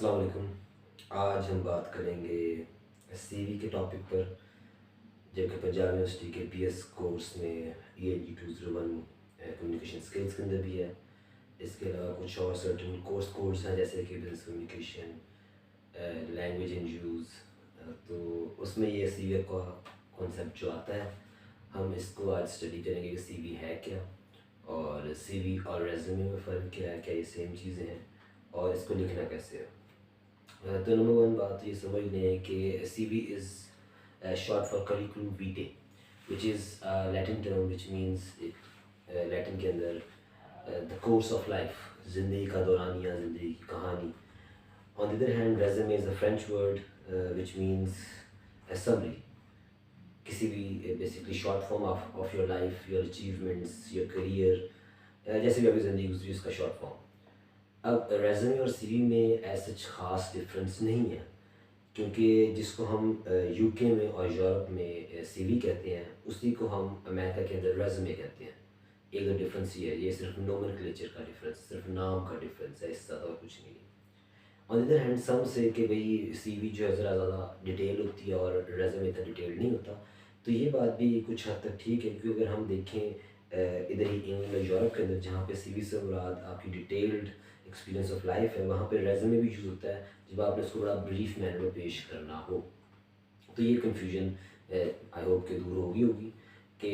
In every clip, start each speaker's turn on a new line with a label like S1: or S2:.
S1: अस्सलाम वालेकुम। आज हम बात करेंगे सीवी के टॉपिक पर, जबकि पंजाब यूनिवर्सिटी के बीएस कोर्स में EAG 201 कम्युनिकेशन स्किल्स के अंदर भी है। इसके अलावा कुछ और सर्टन कोर्स हैं जैसे कि business communication, language in use, तो उसमें ये सीवी का कॉन्सेप्ट जो आता है, हम इसको आज स्टडी करेंगे कि सीवी है क्या, और सीवी और रेज्यूमे में फ़र्क क्या है, क्या ये सेम चीज़ें हैं, और इसको लिखना कैसे है। तो नंबर वन बात ये समझ लें है कि CV is short for curriculum vitae, which is Latin term which means Latin के अंदर द कोर्स ऑफ लाइफ, ज़िंदगी का दौरानिया, ज़िंदगी की कहानी। On the other hand resume is a French word which means summary, किसी भी basically short form of your life, your achievements, your career, जैसे भी आपकी ज़िंदगी गुजरी उसका शॉर्ट फॉर्म। अब रेज़्यूमे और सीवी में ऐसा ख़ास डिफरेंस नहीं है, क्योंकि जिसको हम यूके में और यूरोप में सीवी कहते हैं, उसी को हम अमेरिका के अंदर रेज़्यूमे कहते हैं। एक दो डिफरेंस ये है, ये सिर्फ नोमेनक्लेचर का डिफरेंस, सिर्फ नाम का डिफरेंस है, इससे ज़्यादा और कुछ नहीं है। On the other hand some say कि भाई सीवी जो है ज़रा ज़्यादा डिटेल होती है और रेज़्यूमे इतना डिटेल नहीं होता, तो ये बात भी कुछ हद तक ठीक है, क्योंकि अगर हम देखें इधर ही इंग्लैंड और यूरोप के अंदर, जहाँ पे सीवी से मुराद आपकी डिटेल्ड एक्सपीरियंस ऑफ लाइफ है, वहाँ पे रेज़्यूमे भी यूज़ होता है जब आपने उसको बड़ा ब्रीफ मैनर में पेश करना हो। तो ये कन्फ्यूजन आई होप कि दूर होगी कि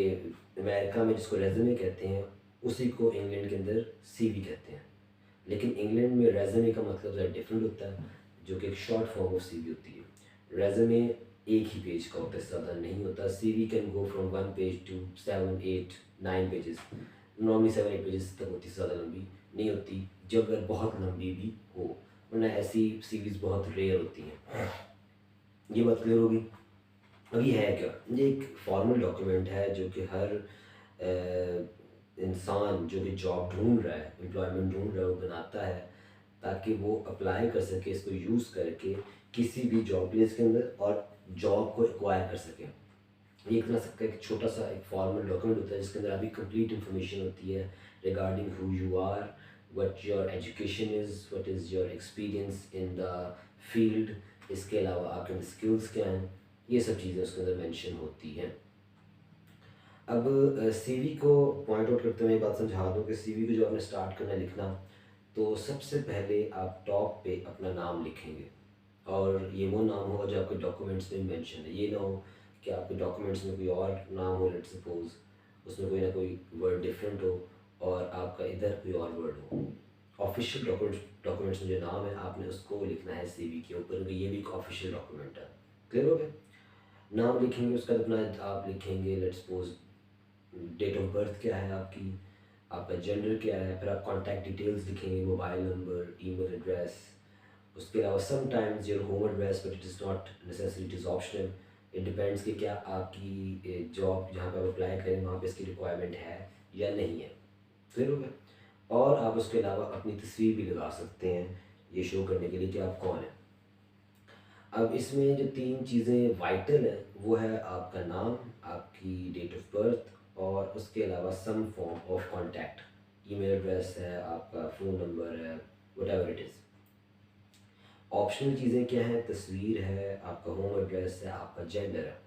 S1: अमेरिका में जिसको रेज़्यूमे कहते हैं, उसी को इंग्लैंड के अंदर सीवी कहते हैं। लेकिन इंग्लैंड में रेज़्यूमे का मतलब ज़रा डिफरेंट होता है, जो कि एक शॉर्ट फॉर्म ऑफ सीवी होती है। रेज़्यूमे एक ही पेज का होता है, ज़्यादा नहीं होता। CV can go from 1 page to 7 8 9 pages, normally 7 8 pages तक होती है, ज़्यादा लंबी नहीं होती, जब अगर बहुत लंबी भी हो, वरना ऐसी सीरीज़ बहुत रेयर होती हैं। ये बात क्लियर होगी। अब ये है क्या, ये एक फॉर्मल डॉक्यूमेंट है जो कि हर इंसान जो कि जॉब ढूंढ रहा है, एम्प्लॉयमेंट ढूंढ रहा है, वो बनाता है ताकि वो अप्लाई कर सके, इसको यूज़ करके किसी भी जॉब प्लेस के अंदर, और जॉब को एक्वायर कर सके। ये एक तरह से एक छोटा सा एक फॉर्मल डॉक्यूमेंट होता है जिसके अंदर आपकी कंप्लीट इन्फॉर्मेशन होती है regarding who you are, what your education is, what is your experience in the field, इसके अलावा आपके अंदर स्किल्स क्या हैं, ये सब चीज़ें उसके अंदर मेंशन होती हैं। अब सीवी को पॉइंट आउट करते हुए एक बात समझा दूँ कि सीवी को जो आपने स्टार्ट करना है लिखना, तो सबसे पहले आप टॉप पे अपना नाम लिखेंगे, और ये वो नाम होगा जो आपके डॉक्यूमेंट्स में मेंशन है। ये ना हो कि आपके डॉक्यूमेंट्स में कोई और नाम हो, लेट सपोज उसमें कोई ना कोई वर्ड डिफरेंट हो और आपका इधर कोई और वर्ड हो। ऑफिशियल डॉक्यूमेंट्स में जो नाम है, आपने उसको लिखना है सीवी के ऊपर, क्योंकि ये भी एक ऑफिशियल डॉक्यूमेंट है। क्लियर हो गया? नाम लिखेंगे, उसका अपना आप लिखेंगे let suppose date of birth क्या है आपकी, आपका जेंडर क्या है, फिर आप कॉन्टैक्ट डिटेल्स लिखेंगे, मोबाइल नंबर, ईमेल एड्रेस। उसके अलावा sometimes your home address, but it is not necessary, it is optional. It depends कि क्या आपकी जॉब जहाँ पर आप अप्लाई करें वहाँ पे इसकी रिक्वायरमेंट है या नहीं है। क्लियर हो गया? और आप उसके अलावा अपनी तस्वीर भी लगा सकते हैं, ये शो करने के लिए कि आप कौन हैं। अब इसमें जो तीन चीज़ें वाइटल हैं, वो है आपका नाम, आपकी डेट ऑफ बर्थ, और उसके अलावा some form of contact, email address है, आपका फ़ोन नंबर है, व्हाटएवर इट इज़। ऑप्शनल चीज़ें क्या हैं? तस्वीर है, आपका होम एड्रेस है, आपका जेंडर है।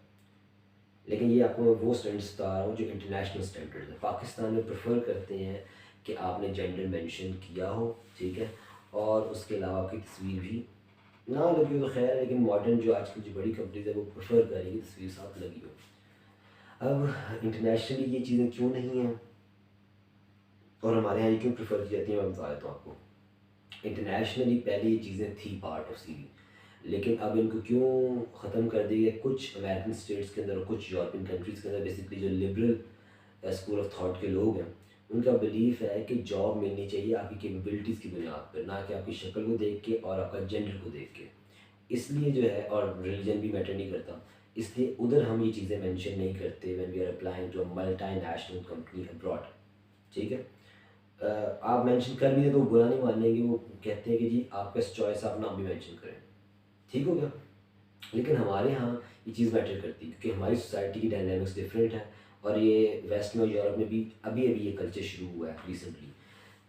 S1: लेकिन ये आपको मैं वो स्टैंडर्ड्स बता रहा हूँ जो इंटरनेशनल स्टैंडर्ड है। पाकिस्तान में प्रेफर करते हैं कि आपने जेंडर मेंशन किया हो, ठीक है, और उसके अलावा आपकी तस्वीर भी ना लगी हो तो खैर है, लेकिन मॉडर्न जो आजकल जो बड़ी कंपनीज है वो प्रेफर करेंगी तस्वीर साथ लगी हो। अब इंटरनेशनली ये चीज़ें क्यों नहीं हैं और हमारे यहाँ ये क्यों प्रेफर की जाती हैं, मैं बता देता हूँ आपको। इंटरनेशनली पहले ये चीज़ें थी पार्ट ऑफ सीवी, लेकिन अब इनको क्यों ख़त्म कर दिया गया, कुछ अमेरिकन स्टेट्स के अंदर और कुछ यूरोपियन कंट्रीज़ के अंदर, बेसिकली जो लिबरल स्कूल ऑफ थॉट के लोग हैं, उनका बिलीफ है कि जॉब मिलनी चाहिए आपकी कैपेबिलिटीज़ की बुनियाद पर, ना कि आपकी शक्ल को देख के और आपका जेंडर को देख के। इसलिए जो है, और रिलीजन भी मैटर नहीं करता, इसलिए उधर हम ये चीज़ें मेंशन नहीं करते when we are applying to a multinational company abroad. ठीक है? आप मेंशन कर भी दें तो वो बुरा नहीं मानेंगे, वो कहते हैं कि जी आपका चॉइस, आप नाम भी मेंशन करें। ठीक हो गया? लेकिन हमारे यहाँ ये चीज़ मैटर करती है, क्योंकि हमारी सोसाइटी की डायनामिक्स डिफरेंट है, और ये वेस्ट में और यूरोप में भी अभी अभी ये कल्चर शुरू हुआ है रिसेंटली।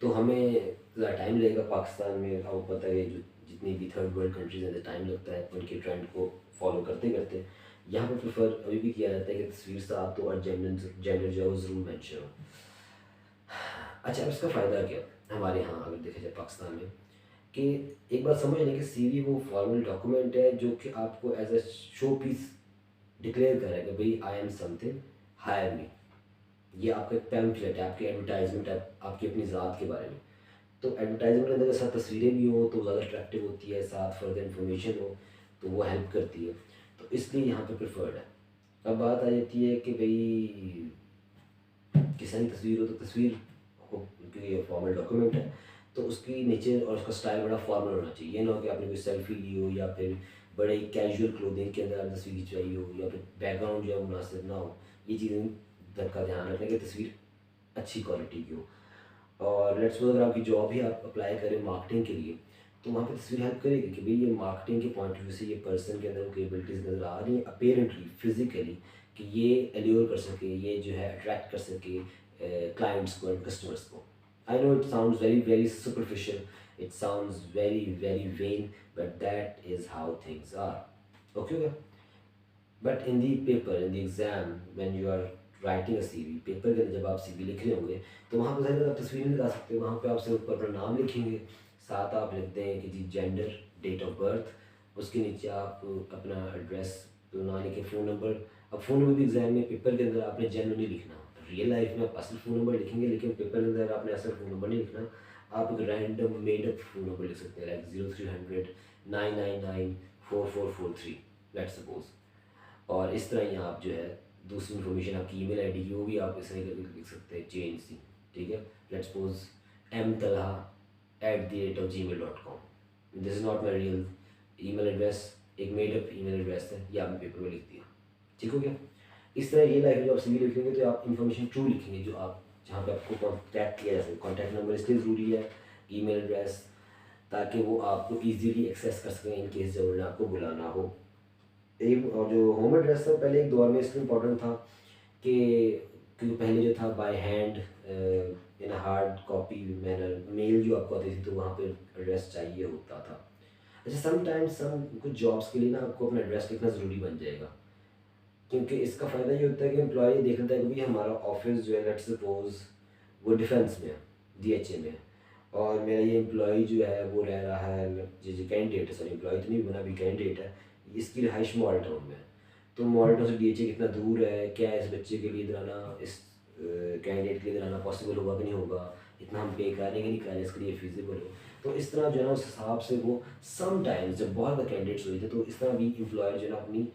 S1: तो हमें ज़रा टाइम लगेगा। पाकिस्तान में आपको पता है जो जितनी भी थर्ड वर्ल्ड कंट्रीज हैं, टाइम लगता है उनके ट्रेंड को फॉलो करते करते। यहाँ पर प्रेफर अभी भी किया जाता है कि तस्वीर साथ हो और जेंडर जो है वो ज़रूर मेंशन हो। अच्छा, अब इसका फ़ायदा क्या हमारे यहाँ अगर देखा जाए पाकिस्तान में, कि एक बात समझ लें कि सीवी वो फॉर्मल डॉक्यूमेंट है जो कि आपको as a show piece declare करेगा, भाई I am something, hire me. ये आपका एक पैम्फलेट है, आपकी एडवर्टाइजमेंट है आपकी अपनी ज़ात के बारे में। तो एडवर्टाइजमेंट के अंदर साथ तस्वीरें भी हो तो ज़्यादा अट्रैक्टिव होती है, साथ फर्दर इन्फॉर्मेशन हो तो वो हेल्प करती है, तो इसलिए यहाँ पे प्रेफर्ड है। अब बात आ जाती है कि भाई किसी की तस्वीर हो तो तस्वीर हो, क्योंकि ये फॉर्मल डॉक्यूमेंट है तो उसकी नेचर और उसका स्टाइल बड़ा फॉर्मल होना चाहिए। ये ना हो कि आपने कोई सेल्फी ली हो या फिर बड़े कैजुअल क्लोथिंग के अंदर आप तस्वीर खिंचवाई हो या फिर बैकग्राउंड जो है मुनासिब ना हो। ये चीज़ें का ध्यान रखने की तस्वीर अच्छी क्वालिटी की हो। और लेट्स सपोज अगर आपकी जॉब ही आप अप्लाई करें मार्केटिंग के लिए, तो वहाँ पे तस्वीर हेल्प करेगी कि भाई ये मार्केटिंग के पॉइंट ऑफ व्यू से ये पर्सन के अंदर वो कैपेबिलिटीज़ नज़र आ रही हैं अपेरेंटली फिजिकली, कि ये एल्योर कर सके, ये जो है अट्रैक्ट कर सके क्लाइंट्स को एंड कस्टमर्स को। I know it sounds very very superficial, it sounds very very vain, but that is how things are. Okay. But in the paper, in the exam, when you are writing a CV, paper के अंदर जब आप CV लिख रहे होंगे तो वहाँ पर ज़्यादा आप तस्वीर नहीं लगा सकते। वहाँ पे आप सिर्फ ऊपर अपना नाम लिखेंगे, साथ आप लिखते हैं कि जी जेंडर, डेट ऑफ बर्थ, उसके नीचे आप अपना एड्रेस तो ना लिखें, फ़ोन नंबर। अब फ़ोन नंबर भी एग्ज़ाम में पेपर के अंदर आपने जेन्युइनली लिखना। रियल लाइफ में आप असल फ़ोन नंबर लिखेंगे लेकिन पेपर के अंदर आपने असल फ़ोन नंबर नहीं लिखना। आप एक random made up phone number लिख सकते हैं, लाइक 0300 999 4443 लेट्स सपोज। और इस तरह ही आप जो है दूसरी इन्फॉर्मेशन आपकी ईमेल आईडी की वो भी आप इस तरह करके लिख सकते हैं, चेंज सी। ठीक है, let's suppose mtalha@gmail.com, this is not my real email address, एक मेड अप ईमेल एड्रेस है, ये आपने पेपर में लिख दिया। ठीक हो गया। इस तरह ये लाइफ में जब आप सीवी लिखेंगे तो आप इन्फॉर्मेशन ट्रू लिखेंगे, जो आप जहाँ पे आपको कॉन्टैक्ट किया जा सके। कॉन्टैक्ट नंबर इसलिए ज़रूरी है, ईमेल एड्रेस, ताकि वो आपको ईजीली एक्सेस कर सकें इन केस जब उन्हें आपको बुलाना हो। एक और जो होम एड्रेस था पहले एक दौर में इसलिए इम्पोर्टेंट था कि क्योंकि पहले जो था by hand in hard copy manner mail जो आपको आती थी तो वहाँ पे एड्रेस चाहिए होता था। अच्छा, समटाइम्स कुछ जॉब्स के लिए ना आपको अपना एड्रेस लिखना ज़रूरी बन जाएगा, क्योंकि इसका फ़ायदा ये होता है कि एम्प्लॉय देख लेता है कि भाई हमारा ऑफिस जो है लेट्स सपोज वो डिफेंस में है, DHA में है, और मेरा ये एम्प्लॉय जो है वो रह रहा है, जो कैंडिडेट है, सॉरी एम्प्लॉय तो नहीं बना, अभी कैंडिडेट है, इसकी रिहाइश मॉल टाउन में है। तो मॉल टाउन से DHA कितना दूर है, क्या इस बच्चे के लिए इधर आना, इस कैंडिडेट के लिए इधर आना पॉसिबल होगा कि नहीं होगा, इतना हम पे करेंगे नहीं करें इसके लिए फिजिबल हो। तो इस तरह जो है ना उस हिसाब से वो समटाइम्स जब बहुत ज़्यादा कैंडिडेट्स हुए थे तो इस तरह भी एम्प्लॉयर जो है ना अपनी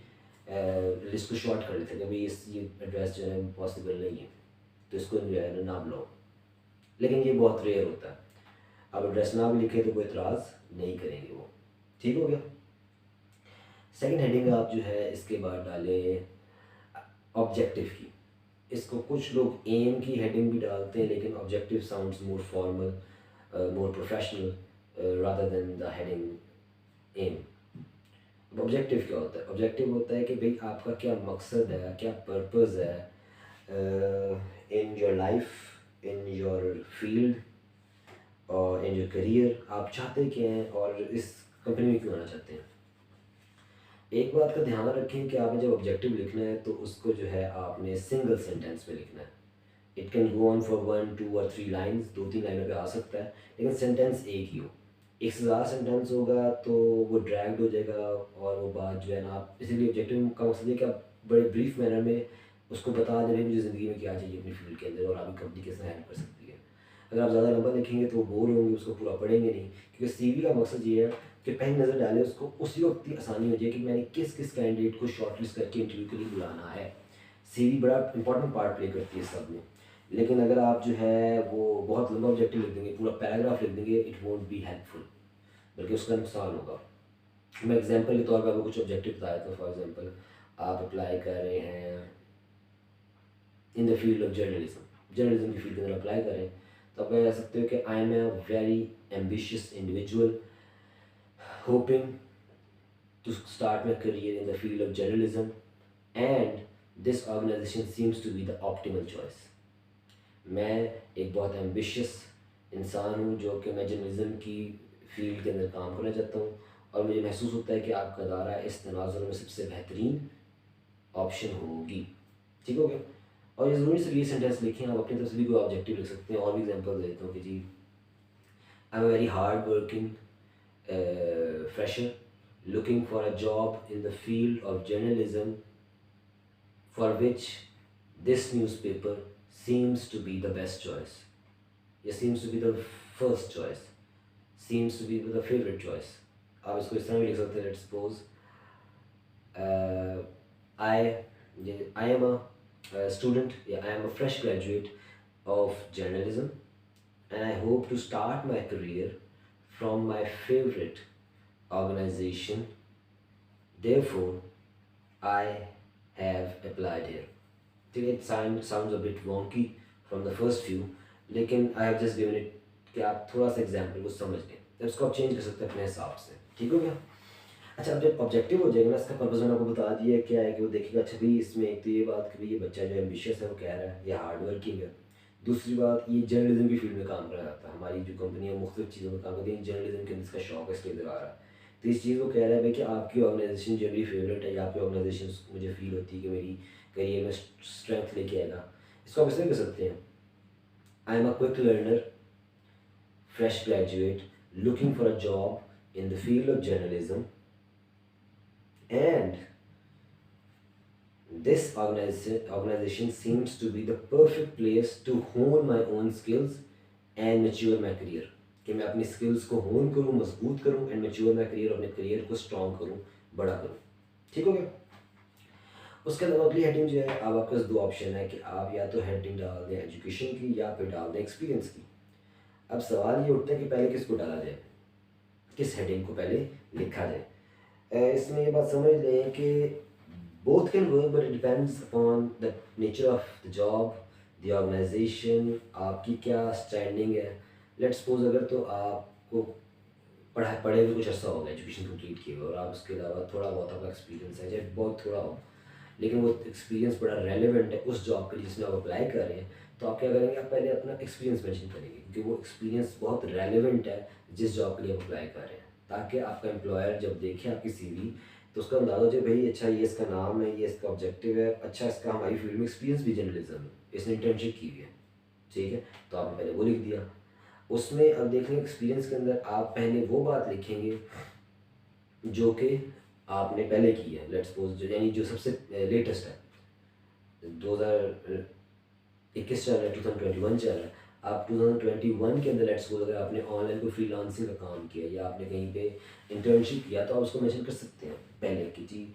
S1: लिस्ट को शॉर्ट कर लेते हैं कि भाई इस ये एड्रेस जो है पॉसिबल नहीं है तो इसको जो है ना बुलाओ। लेकिन ये बहुत रेयर होता है, अब एड्रेस ना भी लिखे तो कोई एतराज़ नहीं करेंगे वो। ठीक हो गया। सेकंड हेडिंग आप जो है इसके बाद डालें ऑब्जेक्टिव की। इसको कुछ लोग एम की हेडिंग भी डालते हैं, लेकिन objective sounds more formal, more professional rather than the heading aim. Objective क्या होता है? ऑब्जेक्टिव होता है कि भाई आपका क्या मकसद है, क्या पर्पज़ है in your life, in your field और इन योर करियर। आप चाहते क्या हैं और इस कंपनी में क्यों आना चाहते हैं। एक बात का ध्यान रखें कि आपने जब ऑब्जेक्टिव लिखना है तो उसको जो है आपने सिंगल सेंटेंस में लिखना है। It can go on for 1 2 और 3 लाइन्स, 2-3 लाइनों पे आ सकता है, लेकिन सेंटेंस एक ही हो। एक से ज़्यादा सेंटेंस होगा तो वो ड्रैग्ड हो जाएगा और वो बात जो है ना आप, इसीलिए ऑब्जेक्टिव का मकसद है कि आप बड़े ब्रीफ मैनर में उसको बता दे रहे हैं मुझे ज़िंदगी में क्या चाहिए अपनी फील्ड के अंदर और आपकी कंपनी कैसे हेल्प कर सकती है। अगर आप ज़्यादा लंबा लिखेंगे तो वो बोर होंगे, उसको पूरा पढ़ेंगे नहीं, क्योंकि सीवी का मकसद ये है कि पहली नज़र डालें उसको उसी वक्त ही आसानी हो जाए कि मैंने किस किस कैंडिडेट को शॉर्टलिस्ट करके इंटरव्यू के लिए बुलाना है। सीवी बड़ा इंपॉर्टेंट पार्ट प्ले करती है सब में। लेकिन अगर आप जो है वो बहुत लंबा ऑब्जेक्टिव लिख देंगे, पूरा पैराग्राफ लिख देंगे, इट वोंट बी हेल्पफुल, बल्कि उसका नुकसान होगा। मैं एग्जांपल के तौर पर आपको कुछ ऑब्जेक्टिव बताया था। फॉर एग्जांपल आप अप्लाई कर रहे हैं इन द फील्ड ऑफ जर्नलिज्म की फील्ड के अंदर अप्लाई करें तो आप कह सकते हो कि I am a very ambitious individual hoping to start my career in the field of journalism and this organisation seems to be the optimal choice. मैं एक बहुत एम्बिशियस इंसान हूँ जो कि मैं जर्नलिज्म की फील्ड के अंदर काम करना चाहता हूँ और मुझे महसूस होता है कि आपका अदारा इस तनाज़ुर में सबसे बेहतरीन ऑप्शन होगी। ठीक हो गया। और ये ज़रूरी सिर्फ ये सेंटेंस लिखें, आप अपनी तरफ से भी कोई ऑब्जेक्टिव लिख सकते हैं। और भी एग्जांपल देता हूँ कि जी I am a very hard working fresher looking for a job in the field of journalism for which this newspaper seems to be the best choice. It seems to be the first choice, seems to be the favorite choice. आप इसको इस तरह भी लिख सकते हैं, let's suppose I am a student, yeah, I am a fresh graduate of journalism and I hope to start my career from my favorite organization. Therefore, I have applied here. It sounds a bit wonky from the first few, लेकिन I have just given it कि आप थोड़ा सा example को समझ लें, तो इसको आप चेंज कर सकते हैं अपने हिसाब से। ठीक हो गया। अच्छा, अब जब ऑब्जेक्टिव हो जाएगा ना, इसका पर्पज़ मैंने आपको बता दिया क्या है कि वो देखेगा अच्छा भाई इसमें एक तो ये बात कि भाई ये बच्चा जो एम्बिशियस है वो कह रहा है, ये हार्ड वर्किंग है। दूसरी बात, ये जर्नलिज्म की फील्ड में काम कर रहा था, हमारी जो कंपनी है मुख्तलिफ चीज़ों में काम करती है, जर्नलिज्म के अंदर इसका शौक है, इसके अंदर आ रहा है। तो इस चीज़ को कह रहा है भाई कि आपकी ऑर्गेनाइजेशन जो मेरी फेवरेट है या आपकी ऑर्गेनाइजेशन मुझे फील होती है कि मेरी करियर में स्ट्रेंथ लेके आएगा। इसको आप इसमें कर सकते हैं, आई am a quick learner, fresh graduate looking for a job in the field of journalism, and this organization seems to be the perfect place to hone my own skills and mature my career. कि मैं अपनी skills को होन करूँ, मजबूत करूँ and mature my career, अपने career को स्ट्रॉन्ग करूँ, बड़ा करूँ। ठीक हो गया। उसके अलावा अगली हेडिंग जो है, अब आपके पास दो ऑप्शन है कि आप या तो हेडिंग डाल दें एजुकेशन की या फिर डाल दें एक्सपीरियंस की। अब सवाल ये उठता है कि पहले किसको डाला जाए, किस हेडिंग को पहले लिखा जाए। इसमें ये बात समझ लें कि both can work but it depends upon the nature of the job, the organization, आपकी क्या स्टैंडिंग है। लेट्स सपोज अगर तो आपको पढ़े हुए कुछ अर्सा होगा, एजुकेशन कंप्लीट किए हुए, और आप उसके अलावा थोड़ा बहुत आपका एक्सपीरियंस है, चाहे बहुत थोड़ा हो लेकिन वो एक्सपीरियंस बड़ा रेलेवेंट है उस जॉब के लिए जिसमें आप अप्लाई कर रहे हैं, तो आप क्या करेंगे, आप पहले अपना एक्सपीरियंस मेंशन करेंगे क्योंकि वो एक्सपीरियंस बहुत रेलेवेंट है जिस जॉब के लिए आप अप्लाई कर रहे हैं, ताकि आपका एम्प्लॉयर जब देखे आपकी सीवी तो उसका अंदाज़ा हो जाए भाई अच्छा ये इसका नाम है, ये इसका ऑब्जेक्टिव है, अच्छा इसका हमारी फील्ड में एक्सपीरियंस भी जर्नलिज्म में, इसने इंटर्नशिप की हुई है। ठीक है, तो आपने पहले वो लिख दिया। उसमें अब देखेंगे एक्सपीरियंस के अंदर आप पहले वो बात लिखेंगे जो कि आपने पहले की है, लेट्स सपोज जो यानी जो सबसे लेटेस्ट है, 2021 चल रहा है, 2021 चल रहा है, आप 2021 के अंदर लेट्स सपोज अगर आपने ऑनलाइन कोई फ्रीलांसिंग का काम किया या आपने कहीं पे इंटर्नशिप किया तो आप उसको मेंशन कर सकते हैं पहले कि जी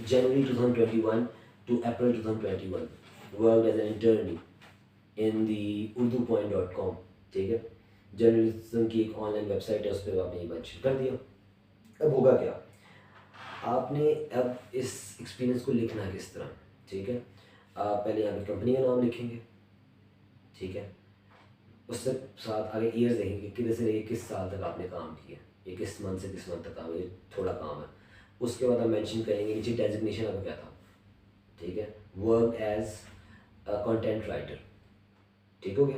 S1: January 2021 to April 2021 work as an internee in the urdu.com। ठीक है, जर्नलिज्म की एक ऑनलाइन वेबसाइट है, उस पर आपने ये मेंशन कर दिया। अब होगा क्या, आपने अब इस एक्सपीरियंस को लिखना है किस तरह। ठीक है, आप पहले यहाँ पे कंपनी का नाम लिखेंगे। ठीक है, उससे साथ आगे ईयर्स देखेंगे कितने से लेके किस साल तक आपने काम किया, ये किस मंथ से किस मंथ तक काम है, थोड़ा काम है। उसके बाद आप मेंशन करेंगे नीचे डेजिग्नेशन आपका क्या था। ठीक है, वर्क एज कंटेंट राइटर। ठीक हो गया।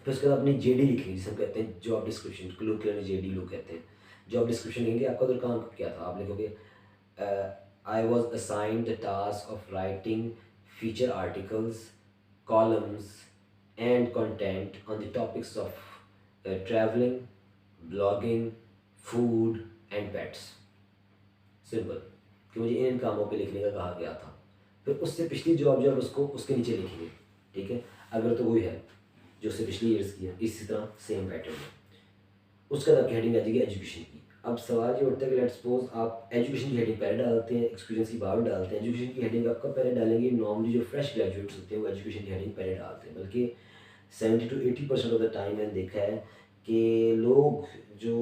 S1: फिर उसके बाद अपनी जेडी लिखेंगे, जिसे हम कहते हैं जॉब डिस्क्रिप्शन, लोग जेडी लोग कहते हैं। जॉब डिस्क्रिप्शन लिखेंगे, आपका उधर काम क्या था, आप लिखोगे I was assigned the task of writing feature articles, columns and content on the topics of traveling, blogging, food and pets। Simple कि मुझे इन कामों पे लिखने का कहा गया था। फिर उससे पिछली जॉब जो है उसको उसके नीचे लिखेंगे। ठीक है, अगर तो वही है जो उससे पिछली ईयर्स की है, इसी तरह सेम पैटर्न में। उसके बाद आपकी हेडिंग आ जाएगी एजुकेशन की। अब सवाल ये उठता है कि लेट्स सपोज आप एजुकेशन की हेडिंग पहले डालते हैं, एक्सपीरियंस की बाद डालते हैं। एजुकेशन की हेडिंग आपका पहले डालेंगे, नॉर्मली जो फ्रेश ग्रेजुएट्स होते हैं वो एजुकेशन की हेडिंग पहले डालते हैं, बल्कि 70 to 80% ऑफ द टाइम मैंने देखा है कि लोग जो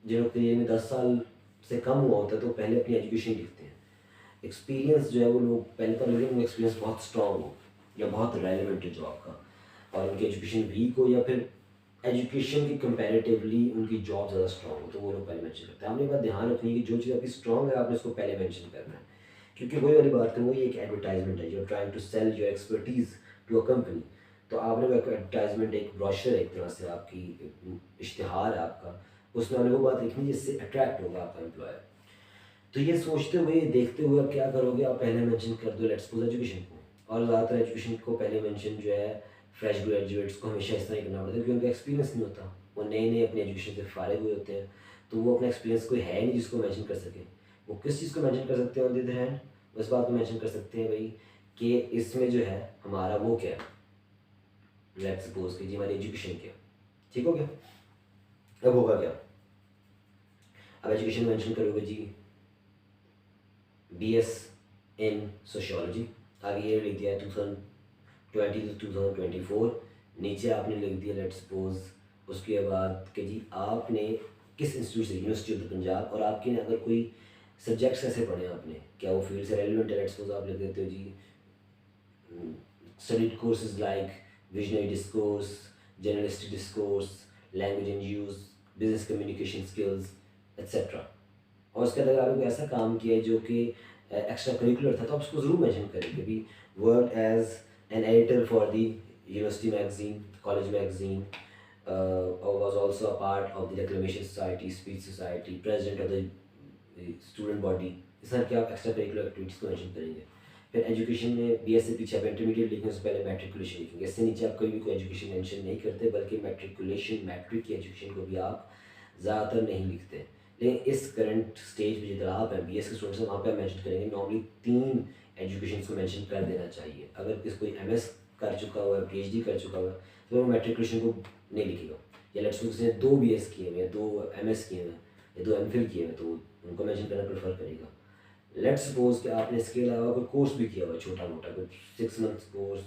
S1: जिन्होंने करियर में 10 साल से कम हुआ होता है तो पहले अपनी एजुकेशन लिखते हैं। एक्सपीरियंस जो है वो लोग पहले तो लिखेंगे, उनका एक्सपीरियंस बहुत स्ट्रॉन्ग हो या बहुत रेलिवेंट है जॉब का, और उनकी एजुकेशन वीक हो या फिर एजुकेशन की कंपैरेटिवली उनकी जॉब ज़्यादा स्ट्रॉन्ग हो, तो वो लोग पहले मेंशन करते हैं। आपने बात ध्यान रखनी है कि जो चीज़ आपकी स्ट्रॉन्ग है आपने उसको पहले मेंशन करना है, क्योंकि वही वाली बात करूँ, ये एक एडवर्टाइजमेंट है, you are trying to sell your expertise to a company. तो आपने वो एडवर्टाइजमेंट, एक ब्रोशर, एक तरह से आपकी इश्तिहार है आपका, उसमें आपने वो बात लिखनी जिससे अट्रैक्ट होगा आपका एम्प्लॉयर। तो ये सोचते हुए, देखते हुए आप क्या करोगे, आप पहले मेंशन कर दो लेट्स सपोज एजुकेशन को। और ज़्यादातर एजुकेशन को पहले मेंशन जो है फ्रेश ग्रेजुएट्स को हमेशा इस तरह ही करना पड़ता है, क्योंकि उनका एक्सपीरियंस नहीं होता, वो नए नए अपने एजुकेशन से फारिग हुए होते हैं, तो वो अपना एक्सपीरियंस कोई है नहीं जिसको मेंशन कर सके। वो किस चीज़ को मेंशन कर सकते हैं ऑन द अदर हैंड, उस बात को मेंशन कर सकते हैं भाई कि इसमें जो है हमारा वो क्या है, लेट्स सपोज कि जी हमारी एजुकेशन क्या, ठीक हो गया। अब होगा क्या, अब एजुकेशन मेंशन करोगे जी BS इन सोशियोलॉजी, आगे ये लिख दिया 2020 to 2024, नीचे आपने लिख दिया लेट्स सपोज उसके बाद कि जी आपने किस इंस्टीट्यूट से, यूनिवर्सिटी ऑफ द पंजाब, और आपके ने अगर कोई सब्जेक्ट्स कैसे पढ़े आपने, क्या वो फील्ड से रेलिवेंट है, लेट्स सपोज आप लिख देते हो जी studied courses like visionary discourse, journalistic discourse, language and use, business communication skills, etc. और उसके अंदर आपने कोई ऐसा काम किया है जो कि एक्स्ट्रा करिकुलर था, तो आप उसको ज़रूर मेंशन करेंगे भी work as an editor for the university magazine, college magazine, was also a part of the declamation society, speech society, president of the student body। इस तरह की आप एक्स्ट्रा करिकुलर एक्टिविटीज़ को मेंशन करेंगे। फिर एजुकेशन में BS से पीछे आप इंटरमीडिएट लिखने से पहले मैट्रिकुलेशन लिखेंगे, इससे नीचे आप कोई भी कोई एजुकेशन मेंशन नहीं करते, बल्कि मैट्रिकुलेशन, मैट्रिक की एजुकेशन को भी आप ज़्यादातर नहीं लिखते। लेकिन इस करंट स्टेज पे जिधर आप हैं BS के स्टूडेंट्स हैं, वहाँ पे आप मेंशन करेंगे नॉर्मली 3 एजुकेशन को मेंशन कर देना चाहिए। अगर किस कोई MS कर चुका हुआ है, PhD कर चुका हुआ है, तो वो मैट्रिकुलेशन को नहीं लिखेगा। या लेट्स सपोज उसने 2 BS किए हुए हैं, 2 MS किए हुए हैं, या 2 MPhil किए हुए हैं, तो उनको मेंशन करना प्रेफर करेगा। लेट्स सपोज कि आपने इसके अलावा कोई कोर्स भी किया हुआ है छोटा मोटा, कोई 6 मंथ्स कोर्स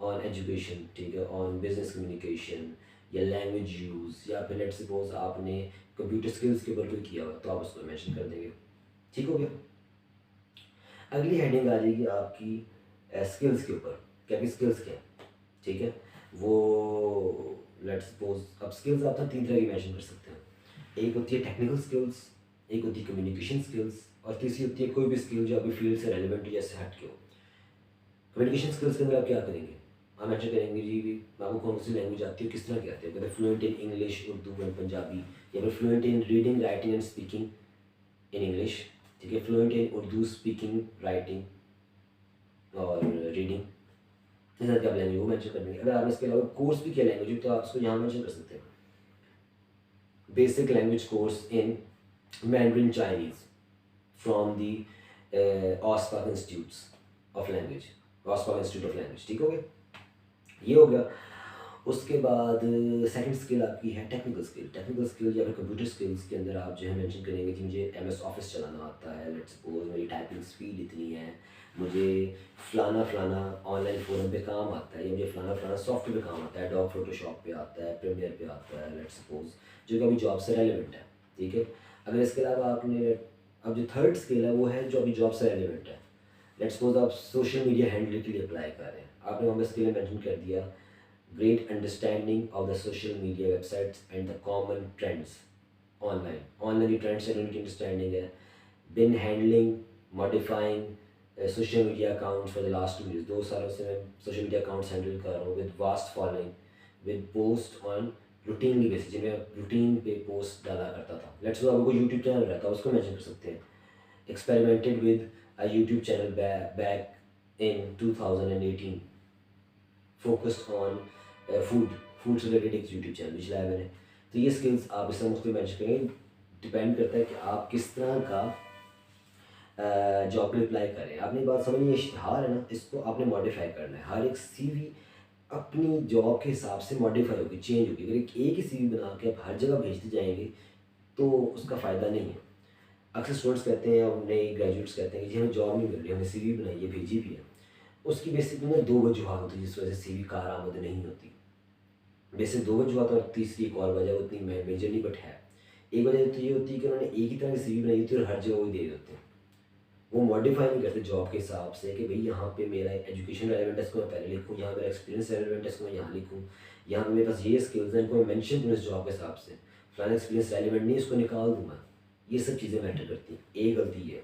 S1: ऑन एजुकेशन, ठीक है, ऑन बिजनेस कम्युनिकेशन या लैंग्वेज यूज़, या फिर लेट्स सपोज आपने कंप्यूटर स्किल्स के ऊपर कोई किया हुआ, तो आप उसको मेंशन कर देंगे। ठीक हो गया। अगली हेडिंग आ जाएगी आपकी स्किल्स के ऊपर। क्या कि स्किल्स क्या है, ठीक है, वो लेट्स सपोज अब स्किल्स आप 3 तरह की मेंशन कर सकते हैं। एक होती है टेक्निकल स्किल्स, एक होती है कम्युनिकेशन स्किल्स, और तीसरी होती है कोई भी स्किल जो आपकी फील्ड से रेलिवेंट हो, जैसे हट के हो। कम्युनिकेशन स्किल्स के अंदर आप क्या करेंगे, आप मेंशन करेंगे जी भी आपको कौन सी लैंग्वेज आती है, किस तरह की आती है, अगर fluent in English, Urdu and Punjabi, या फिर fluent in reading, writing and speaking in English, ठीक है, fluent in Urdu speaking, writing और रीडिंग, इस तरह की आप लैंग्वेज वो मेंशन कर देंगे। अगर आपने इसके अलावा कोर्स भी किया लैंग्वेज, तो आप उसको यहाँ मेंशन कर सकते हैं, basic language course in Mandarin Chinese from the Ospak institutes of language, Ospak institute of language. ठीक हो गया, ये हो गया। उसके बाद सेकंड स्किल आपकी है टेक्निकल स्किल। टेक्निकल स्किल या फिर कंप्यूटर स्किल्स के अंदर आप जो है मेंशन करेंगे कि मुझे MS ऑफिस चलाना आता है, लेट्स सपोज मेरी टाइपिंग स्पीड इतनी है, मुझे फलाना फलाना ऑनलाइन फोरम पे काम आता है, या मुझे फलाना फलाना सॉफ्टवेयर पे काम आता है, एडोब फोटोशॉप पे आता है, प्रीमियर पे आता है, लेट्स सपोज, जो कि अभी जॉब से रेलिवेंट है। ठीक है, अगर इसके अलावा आपने अब जो थर्ड स्किल है वो है जो अभी जॉब से रेलिवेंट है। लेट्स सपोज आप सोशल मीडिया हैंडल के लिए अप्लाई कर रहे हैं, आपने वहाँ स्किल मेंशन कर दिया great understanding of the social media websites and the common trends online. Online trends से उनकी understanding है। Been handling, modifying social media accounts for the last 2 years। 2 सालों से मैं social media accounts handle कर रहा हूँ with vast following, with post on routine basis, जिनमें routine पे post डाला करता था। Let's suppose आपको YouTube चैनल रहता है, उसको mention कर सकते हैं। Experimented with a YouTube channel back in 2018, focused on food से रिलेटेड एक यूट्यूब चैनल भी चलाया मैंने। तो ये स्किल्स आप इसमें मुझको मैच करेंगे, डिपेंड करता है कि आप किस तरह का जॉब में अप्लाई करें। आपने बात समझिए, इश्तिहार है ना, इसको आपने मॉडिफाई करना है। हर एक CV अपनी जॉब के हिसाब से मॉडिफाई होगी, चेंज होगी। अगर एक ही CV बना के आप हर जगह भेजते जाएंगे तो उसका फ़ायदा नहीं है। अक्सर स्टूडेंट्स कहते हैं और नए ग्रेजुएट्स कहते हैं कि जी हमें जॉब नहीं मिल रही, हमने CV बनाई है, भेजी भी है। उसकी बेसिकली ना 2 वजूहत होती है जिस वजह से CV कारआमद नहीं होती। बेसिक 2 वजूहत, और तीसरी एक और वजह उतनी मेजर नहीं बट है। एक वजह तो ये होती है कि उन्होंने एक ही तरह की CV बनाई होती है और हर जगह वही दे देते हैं। वो मॉडिफाई नहीं करते जॉब के हिसाब से कि भाई यहाँ पे मेरा एजुकेशन रेलिवेंट है, इसको मैं पहले लिखूँ, यहाँ मेरा एक्सपीरियंस रेलिवेंट है, इसको मैं यहाँ लिखूँ, यहाँ पे मेरे पास ये स्किल्स हैं, इनको मैं मेंशन करूँ इस जॉब के हिसाब से, फलाना एक्सपीरियंस रेलिवेंट नहीं, इसको निकाल दूँगा। ये सब चीज़ें मैटर करती हैं। एक गलती है।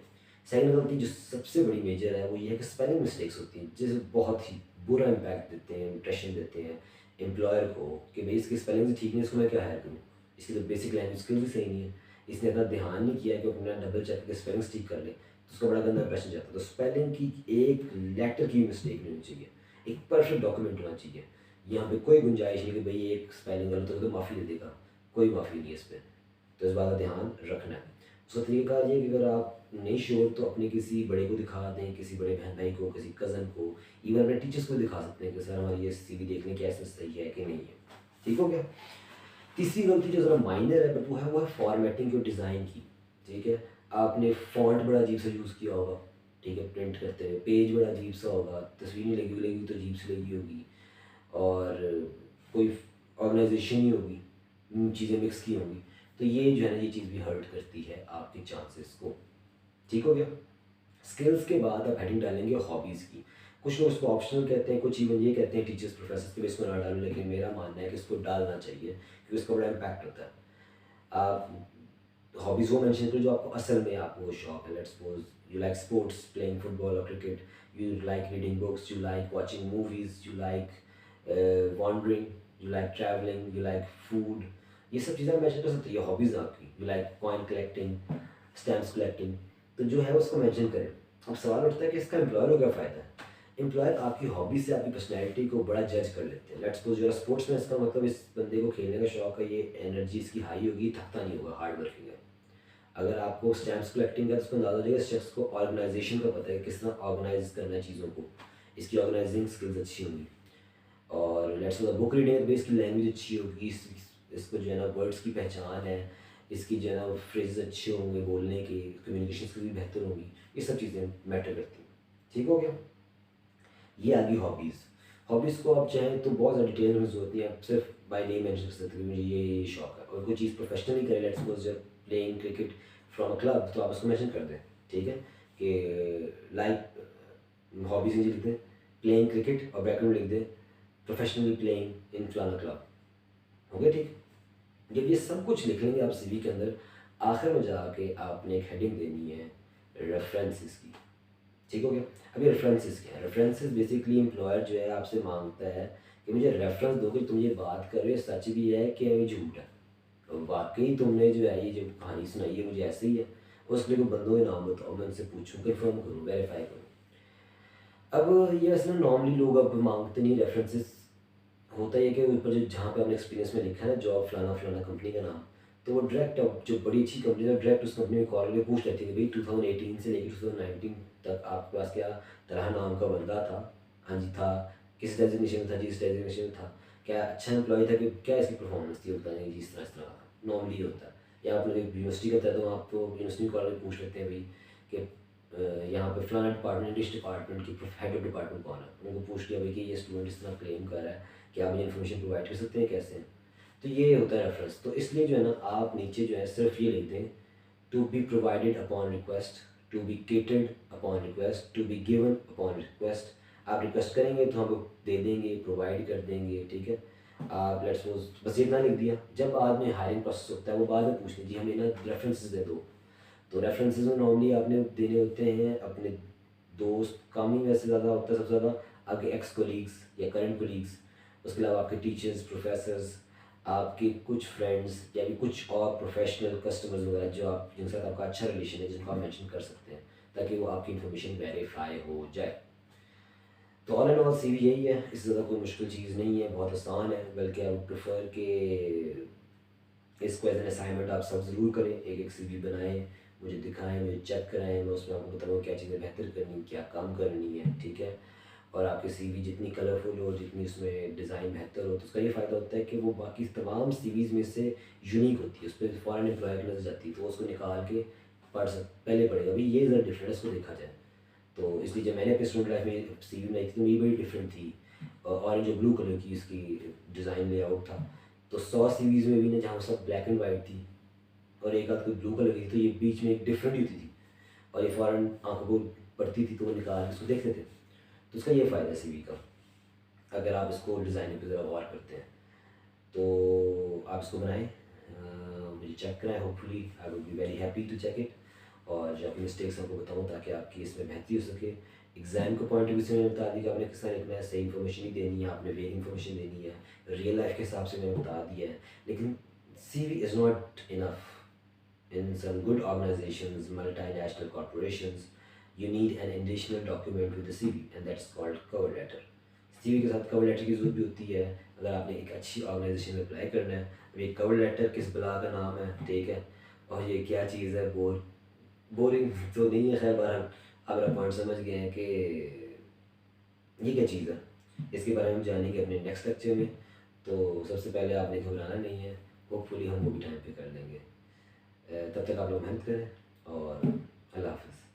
S1: सेकंड गलती जो सबसे बड़ी मेजर है वो ये है कि स्पेलिंग मिस्टेक्स होती हैं, जैसे बहुत ही बुरा इम्पैक्ट देते हैं, इम्प्रेशन देते हैं एम्प्लॉयर को कि भाई इसकी स्पेलिंग ठीक नहीं, इसको मैं क्या हायर करूँ, इसकी तो बेसिक लैंग्वेज स्किल्स ही सही नहीं है, इसने इतना ध्यान नहीं किया कि अपना डबल चेक करके स्पेलिंग्स ठीक कर ले, तो उसका बड़ा गंदा इम्प्रेशन जाता है। तो स्पेलिंग की एक लेटर की मिस्टेक नहीं होनी चाहिए, एक परफेक्ट डॉक्यूमेंट होना चाहिए। यहाँ पे कोई गुंजाइश नहीं कि भाई एक स्पेलिंग गलत हो तो माफ़ी दे देगा, कोई माफ़ी नहीं है इस पर। तो इस बात का ध्यान रखना है। उसका तरीक़ाकार ये कि अगर आप नहीं श्योर तो अपने किसी बड़े को दिखा दें, किसी बड़े बहन भाई को, किसी कज़न को, इवन अपने टीचर्स को दिखा सकते हैं कि सर हमारी ये CV देख लें कैसे सही है कि नहीं है। ठीक हो गया। तीसरी गलती जो ज़रा माइनर है बट वो है फॉर्मेटिंग और डिज़ाइन की। ठीक है, आपने फॉन्ट बड़ा अजीब सा यूज़ किया होगा, ठीक है, प्रिंट करते हुए पेज बड़ा अजीब सा होगा, तस्वीर नहीं लगी तो अजीब सी लगी होगी, और कोई ऑर्गेनाइजेशन ही होगी, चीज़ें मिक्स की होंगी, तो ये जो है ना ये चीज़ भी हर्ट करती है आपके चांसेस को। ठीक हो गया। स्किल्स के बाद आप हेडिंग डालेंगे हॉबीज़ की। कुछ लोग इसको ऑप्शनल कहते हैं, कुछ इवन ये कहते हैं टीचर्स प्रोफेसर्स के भी इसको ना डालूं, लेकिन मेरा मानना है कि इसको डालना चाहिए क्योंकि इसका बड़ा इम्पैक्ट होता है। आप हॉबीज़ वो मेंशन करो जो आपको असल में आपको वो शौक है। Let's suppose you like sports, playing football और cricket, you like reading books, you like watching movies, you like wandering, you like travelling, you like food, ये सब चीज़ें मेंशन कर सकते हैं। ये हॉबीज़ आपकी, you like coin collecting, stamps collecting, तो जो है उसको मेंशन करें। अब सवाल उठता है कि इसका एम्प्लॉयर को क्या फ़ायदा है। एम्प्लॉयर आपकी हॉबी से आपकी पर्सनैलिटी को बड़ा जज कर लेते हैं। लेट्स सपोज जो स्पोर्ट्स में, इसका मतलब इस बंदे को खेलने का शौक है, ये एनर्जी इसकी हाई होगी, थकता नहीं होगा, हार्ड वर्किंग है। अगर आपको स्टैम्प्स कलेक्टिंग का तो उसको अंदाजा हो जाएगा इस शख्स को ऑर्गेनाइजेशन का पता है, किस तरह ऑर्गेनाइज करना है चीज़ों को, इसकी ऑर्गेनाइजिंग स्किल्स अच्छी होंगी। और लेट्स सपोज बुक रीडिंग है तो इसकी लैंग्वेज अच्छी होगी, इसको जो है ना वर्ड्स की पहचान है, इसकी जो है ना फ्रेजेस अच्छे होंगे बोलने की, कम्युनिकेशन स्किल्स भी बेहतर होंगी, ये सब चीज़ें मैटर करती हैं। ठीक हो गया। ये आ गई हॉबीज़। हॉबीज़ को आप चाहें तो बहुत ज़्यादा डिटेल में ज़रूरत नहीं है, आप सिर्फ बाय नेम मेंशन कर सकते हैं कि मुझे ये शौक है। और कोई चीज़ प्रोफेशनली करें, लेट्स सपोज जब playing cricket from a club, तो आप उसको मेंशन कर दें। ठीक है, कि लाइक हॉबीज़ लिख दें प्लेइंग क्रिकेट और बैकग्राउंड लिख दें प्रोफेशनली प्लेइंग इन फलाना क्लब। हो गया ठीक। जब ये सब कुछ लिख लेंगे आप CV के अंदर, आखिर में जाके आपने एक हेडिंग देनी है रेफरेंसेस की। ठीक हो गया। अभी रेफरेंसेस क्या है? रेफरेंसेस बेसिकली एम्प्लॉयर जो है आपसे मांगता है कि मुझे रेफरेंस दो कि तुम ये बात कर रहे हो सच भी है कि ये झूठ है, और वाकई तुमने जो है ये जो कहानी सुनाई है मुझे ऐसे ही है, उसके लिए कोई बंदों के नाम बताओ, मैं उनसे पूछूँ, कन्फर्म करूँ, वेरीफाई करूँ। अब ये वैसे ना नॉर्मली लोग अब मांगते नहीं रेफरेंसेस। होता है कि ऊपर जो जहाँ पे आपने एक्सपीरियंस में लिखा है ना जॉब फलाना फलाना कंपनी का नाम, तो वो डायरेक्ट अब जो बड़ी अच्छी कंपनी है डायरेक्ट उस कंपनी में कॉल में पूछ लेती है कि भाई 2018 से लेकर 2019 तक आपके पास क्या तरह नाम का बंदा था। हाँ जी था। किस डेजिग्नेशन में था जी, इस डेजिग्नेशन में था। क्या अच्छा एम्प्लॉय था, कि क्या इसकी परफॉर्मेंस थी, होता नहीं जी इस तरह का नॉर्मली होता है। या आपने यूनिवर्सिटी का था तो आपको यूनिवर्सिटी कॉलेज में पूछ लेते हैं भाई कि यहाँ पे फलाना डिपार्टमेंट, इस डिपार्टमेंट की हेड ऑफ डिपार्टमेंट कौन है, उनको पूछ लिया भाई कि ये स्टूडेंट इस तरह क्लेम कर रहा है, क्या मुझे इन्फॉर्मेशन प्रोवाइड कर सकते हैं, कैसे हैं। तो ये होता है रेफरेंस। तो इसलिए जो है ना आप नीचे जो है सिर्फ ये लिख दें to be provided upon request, to be created upon request, to be given upon request. आप रिक्वेस्ट करेंगे तो हम दे देंगे, प्रोवाइड कर देंगे। ठीक है, आप लेट्स सपोज बस इतना लिख दिया। जब बाद में हायरिंग प्रोसेस होता है वो बाद में पूछ लीजिए हमें ना रेफरेंसेस दे दो। तो रेफरेंसेस में नॉर्मली आपने देने होते हैं अपने दोस्त, कम ही वैसे ज़्यादा होता है, सबसे ज़्यादा आपके एक्स कोलीग्स या करंट कोलीग्स, उसके अलावा आपके टीचर्स, प्रोफेसर्स, आपके कुछ फ्रेंड्स या भी कुछ और प्रोफेशनल कस्टमर्स वगैरह जो आप जिनके साथ आपका अच्छा रिलेशन है, जिनको आप मेंशन कर सकते हैं ताकि वो आपकी इन्फॉर्मेशन वेरीफाई हो जाए। तो ऑल एंड ऑल CV यही है, इससे ज़्यादा कोई मुश्किल चीज़ नहीं है, बहुत आसान है। बल्कि आई वुड प्रेफर कि इसको एज एन असाइनमेंट आप सब ज़रूर करें, एक एक CV बनाएं, मुझे दिखाएं, मुझे चेक कराएं, मैं उसमें आपको बताऊँ क्या चीज़ें बेहतर करनी, क्या काम करनी है। ठीक है, और आपकी CV जितनी कलरफुल हो, जितनी उसमें डिज़ाइन बेहतर हो, तो उसका ये फ़ायदा होता है कि वो बाकी तमाम CVs में से यूनिक होती है, उस पर फ़ॉरेन एम्प्लॉयर की नज़र जाती है, तो उसको निकाल के पहले पढ़ेगा भाई ये ज़रा डिफरेंट, इसको देखा जाए। तो इसलिए जब मैंने अपनी स्टूडेंट लाइफ में CV बनाई थी तो ये बड़ी डिफरेंट थी, ऑरेंज और ब्लू कलर की इसकी डिज़ाइन लेआउट था। तो 100 CVs में भी ना जहाँ सब ब्लैक एंड वाइट थी और एक आध कोई ब्लू कलर की थी, तो ये बीच में एक डिफरेंट ही होती थी और ये फ़ौरन आंखों को पड़ती थी, तो वो निकाल के उसको देखते थे। तो इसका ये फ़ायदा है CV का, अगर आप इसको डिज़ाइन पर ज़रा गौर करते हैं तो आप इसको बनाएं, मुझे चेक कराएं, hopefully I would be very happy to check it. और जो अपनी मिस्टेक्स आपको बताऊँ ताकि आपकी इसमें बेहतरी हो सके। एग्ज़ाम के पॉइंट ऑफ व्यू से मैंने बता दिया कि आपने किस तरह लिखना है, सही इन्फॉर्मेशन ही देनी है, आपने वेग इन्फॉर्मेशन देनी है, रियल लाइफ के हिसाब से मैंने बता दिया है। लेकिन CV is not enough. In some good organizations, multinational corporations, you need an additional document with the CV, and that's called cover letter. CV के साथ कवर लेटर की ज़रूरत भी होती है अगर आपने एक अच्छी ऑर्गेनाइजेशन में अप्लाई करना है। अब ये कवर लेटर किस बला का नाम है, ठीक है, और ये क्या चीज़ है, बोरिंग तो नहीं है, खैर बहरहाल आप मेरा पॉइंट समझ गए हैं कि ये क्या चीज़ है। इसके बारे में हम जानेंगे अपने नेक्स्ट लेक्चर में। तो सबसे पहले आपने घबराना नहीं है, होपफुली हम वो भी टाइम पे कर लेंगे। तब तक आप लोग मेहनत करें और अल्लाह हाफ़िज़।